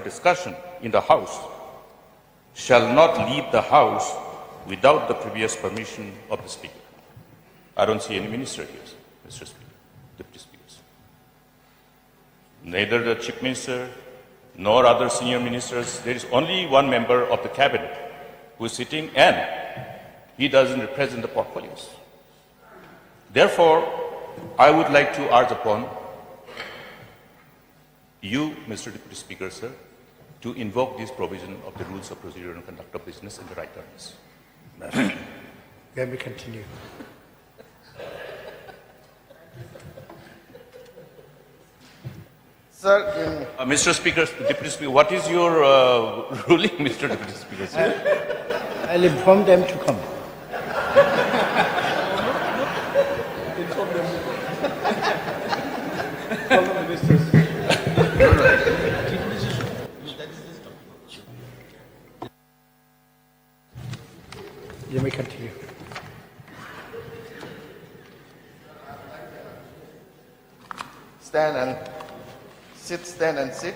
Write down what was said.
discussion in the House shall not leave the House without the previous permission of the Speaker. I don't see any minister here, Mr. Speaker, Deputy Speakers. Neither the Chief Minister nor other senior ministers. There is only one member of the Cabinet who is sitting, and he doesn't represent the portfolios. Therefore, I would like to urge upon you, Mr. Deputy Speaker, sir, to invoke this provision of the Rules of Procedure and Conduct of Business in the right terms. Let me continue. Sir, Mr. Speaker, Deputy Speaker, what is your ruling, Mr. Deputy Speaker, sir? I'll inform them to come. Let me continue. stand and sit, stand and sit.